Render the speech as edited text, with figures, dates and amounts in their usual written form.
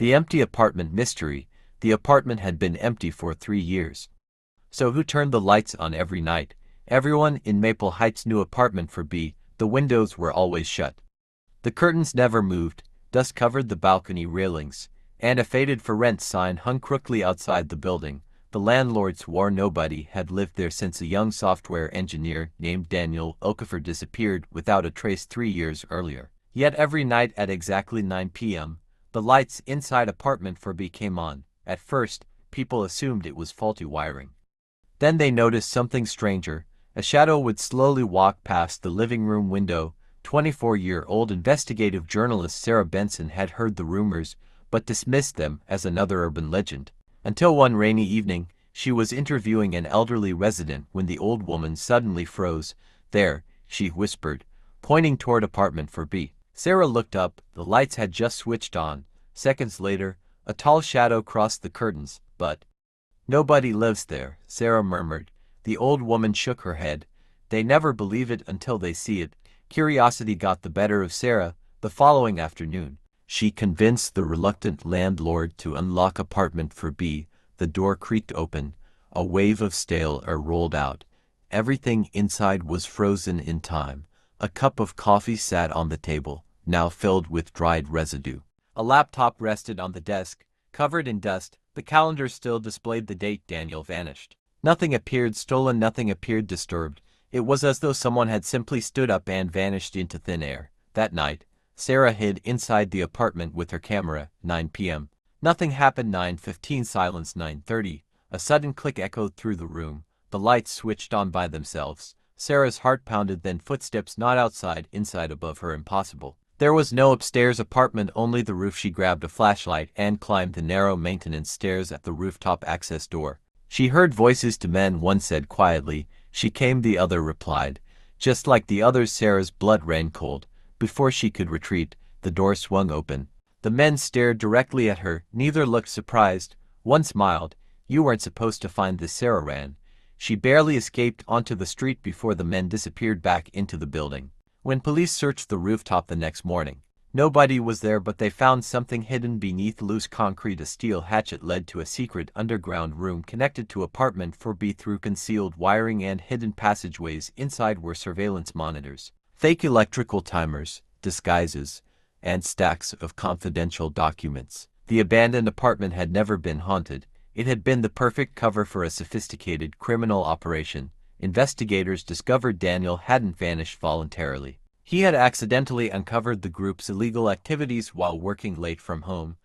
The empty apartment mystery. The apartment had been empty for 3 years. So who turned the lights on every night? Everyone in Maple Heights' new apartment for B. The windows were always shut. The curtains never moved, dust covered the balcony railings, and a faded for rent sign hung crookedly outside the building. The landlord swore nobody had lived there since a young software engineer named Daniel Okafor disappeared without a trace 3 years earlier. Yet every night at exactly 9 p.m., the lights inside apartment 4B came on. At first, people assumed it was faulty wiring. Then they noticed something stranger. A shadow would slowly walk past the living room window. 24-year-old investigative journalist Sarah Benson had heard the rumors, but dismissed them as another urban legend. Until one rainy evening, she was interviewing an elderly resident when the old woman suddenly froze. "There," she whispered, pointing toward apartment 4B. Sarah looked up. The lights had just switched on. Seconds later, a tall shadow crossed the curtains. "But nobody lives there," Sarah murmured. The old woman shook her head. "They never believe it until they see it." Curiosity got the better of Sarah. The following afternoon, she convinced the reluctant landlord to unlock apartment 4B. The door creaked open. A wave of stale air rolled out. Everything inside was frozen in time. A cup of coffee sat on the table, now filled with dried residue. A laptop rested on the desk, covered in dust. The calendar still displayed the date. Daniel vanished. Nothing appeared stolen, nothing appeared disturbed. It was as though someone had simply stood up and vanished into thin air. That night, Sarah hid inside the apartment with her camera. 9 p.m. Nothing happened. 9:15 silence. 9:30. A sudden click echoed through the room. The lights switched on by themselves. Sarah's heart pounded, then footsteps, not outside, inside above her. Impossible. There was no upstairs apartment, only the roof. She grabbed a flashlight and climbed the narrow maintenance stairs at the rooftop access door. She heard voices. 2 men, one said quietly. "She came," the other replied. Just like the others, Sarah's blood ran cold. Before she could retreat, the door swung open. The men stared directly at her. Neither looked surprised. One smiled. "You weren't supposed to find this." Sarah ran. She barely escaped onto the street before the men disappeared back into the building. When police searched the rooftop the next morning, nobody was there, but they found something hidden beneath loose concrete. A steel hatchet led to a secret underground room connected to apartment 4B through concealed wiring and hidden passageways. Inside were surveillance monitors, fake electrical timers, disguises, and stacks of confidential documents. The abandoned apartment had never been haunted. It had been the perfect cover for a sophisticated criminal operation. Investigators discovered Daniel hadn't vanished voluntarily. He had accidentally uncovered the group's illegal activities while working late from home.